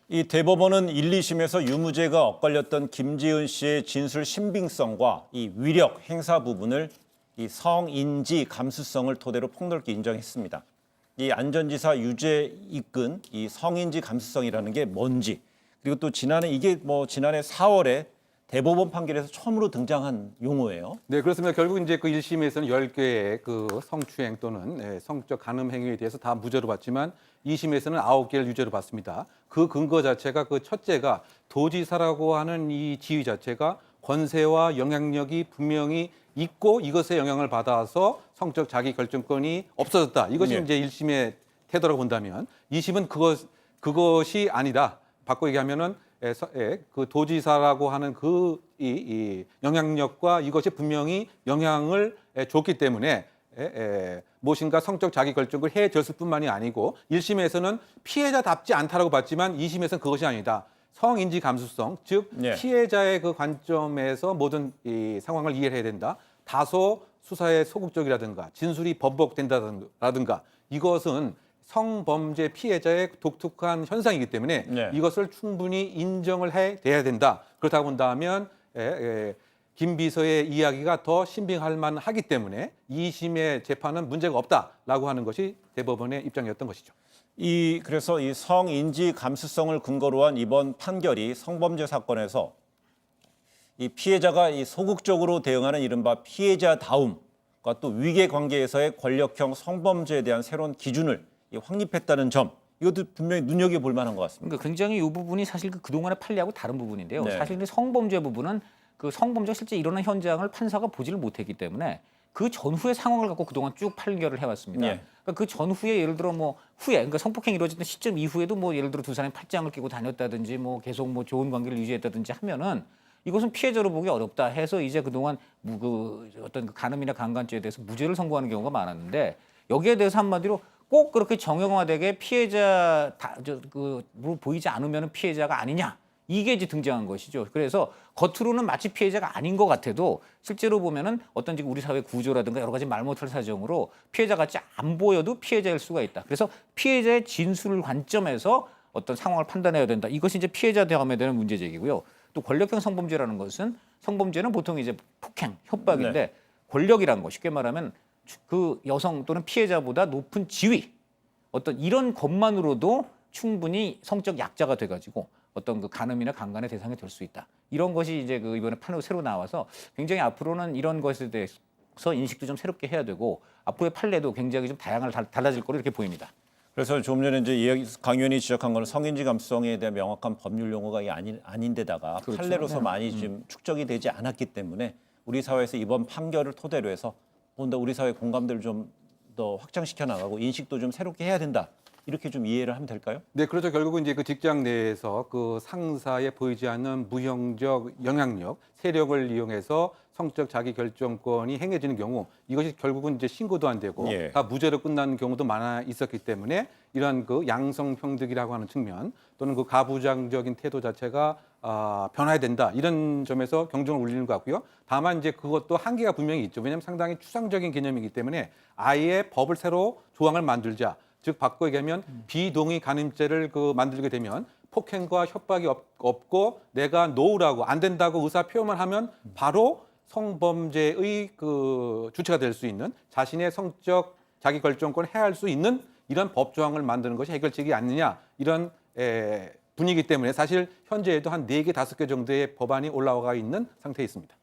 이 대법원은 1, 2심에서 유무죄가 엇갈렸던 김지은 씨의 진술 신빙성과 이 위력 행사 부분을 이 성인지 감수성을 토대로 폭넓게 인정했습니다. 이 안전지사 유죄 이끈 이 성인지 감수성이라는 게 뭔지, 그리고 또 지난해 4월에 대법원 판결에서 처음으로 등장한 용어예요. 네, 그렇습니다. 결국 이제 그 1심에서는 10개의 그 성추행 또는 성적 간음 행위에 대해서 다 무죄로 봤지만 2심에서는 9개를 유죄로 봤습니다. 그 근거 자체가 그 첫째가 도지사라고 하는 이 지위 자체가 권세와 영향력이 분명히 있고 이것에 영향을 받아서 성적 자기 결정권이 없어졌다. 이것이 네. 이제 1심의 태도라고 본다면 2심은 그것이 아니다. 바꿔 얘기하면은 그 도지사라고 하는 이 영향력과 이것이 분명히 영향을 줬기 때문에 무엇인가 성적 자기 결정을 해줬을 뿐만이 아니고 1심에서는 피해자답지 않다라고 봤지만 2심에서는 그것이 아니다. 성인지 감수성, 즉 네. 피해자의 그 관점에서 모든 이 상황을 이해해야 된다. 다소 수사에 소극적이라든가 진술이 번복된다든가 이것은 성범죄 피해자의 독특한 현상이기 때문에 네. 이것을 충분히 인정을 해야 된다. 그렇다고 본다면 김 비서의 이야기가 더 신빙할 만하기 때문에 2심의 재판은 문제가 없다라고 하는 것이 대법원의 입장이었던 것이죠. 그래서 이 성인지 감수성을 근거로 한 이번 판결이 성범죄 사건에서 이 피해자가 이 소극적으로 대응하는 이른바 피해자다움과 또 위계 관계에서의 권력형 성범죄에 대한 새로운 기준을 확립했다는 점, 이것도 분명히 눈여겨볼 만한 것 같습니다. 그러니까 굉장히 이 부분이 사실 그 그동안의 판례하고 다른 부분인데요. 네. 사실 성범죄 부분은 그 성범죄가 실제 일어난 현장을 판사가 보지를 못했기 때문에 그 전후의 상황을 갖고 그동안 쭉 판결을 해왔습니다. 네. 그러니까 그 전후에 예를 들어 그러니까 성폭행이 이루어졌던 시점 이후에도 예를 들어 두 사람이 팔짱을 끼고 다녔다든지 계속 좋은 관계를 유지했다든지 하면은 이것은 피해자로 보기 어렵다 해서 이제 그동안 어떤 간음이나 강간죄에 대해서 무죄를 선고하는 경우가 많았는데 여기에 대해서 한마디로 꼭 그렇게 정형화되게 보이지 않으면 피해자가 아니냐 이게 이제 등장한 것이죠. 그래서 겉으로는 마치 피해자가 아닌 것 같아도 실제로 보면은 어떤 우리 사회 구조라든가 여러 가지 말 못할 사정으로 피해자 같이 안 보여도 피해자일 수가 있다. 그래서 피해자의 진술 관점에서 어떤 상황을 판단해야 된다. 이것이 이제 피해자 대함에 대한 문제 제기고요. 또 권력형 성범죄라는 것은 성범죄는 보통 이제 폭행, 협박인데 네. 권력이라는 거 쉽게 말하면 그 여성 또는 피해자보다 높은 지위 어떤 이런 것만으로도 충분히 성적 약자가 돼가지고 어떤 그 간음이나 강간의 대상이 될 수 있다. 이런 것이 이제 그 이번에 판례로 새로 나와서 굉장히 앞으로는 이런 것에 대해서 인식도 좀 새롭게 해야 되고 앞으로의 판례도 굉장히 좀 달라질 거로 이렇게 보입니다. 그래서 조금 전에 이제 강 의원이 지적한 거는 성인지 감수성에 대한 명확한 법률 용어가 아닌데다가 그렇죠. 판례로서 네. 많이 지금 축적이 되지 않았기 때문에 우리 사회에서 이번 판결을 토대로 해서 뭔가 우리 사회 공감대를 좀 더 확장시켜 나가고 인식도 좀 새롭게 해야 된다. 이렇게 좀 이해를 하면 될까요? 네, 그렇죠. 결국은 이제 그 직장 내에서 그 상사에 보이지 않는 무형적 영향력, 세력을 이용해서 성적 자기 결정권이 행해지는 경우 이것이 결국은 이제 신고도 안 되고 예. 다 무죄로 끝나는 경우도 많아 있었기 때문에 이러한 그 양성평등이라고 하는 측면 또는 그 가부장적인 태도 자체가 변화해야 된다. 이런 점에서 경종을 울리는 것 같고요. 다만 이제 그것도 한계가 분명히 있죠. 왜냐하면 상당히 추상적인 개념이기 때문에 아예 법을 새로 조항을 만들자. 즉 바꿔 얘기하면 비동의 간음죄를 만들게 되면 폭행과 협박이 없고 내가 노우라고 안 된다고 의사 표현만 하면 바로 성범죄의 그 주체가 될 수 있는 자신의 성적 자기 결정권을 해할 수 있는 이런 법 조항을 만드는 것이 해결책이 아니냐 이런 분위기 때문에 사실 현재에도 한 4개, 5개 정도의 법안이 올라와 있는 상태에 있습니다.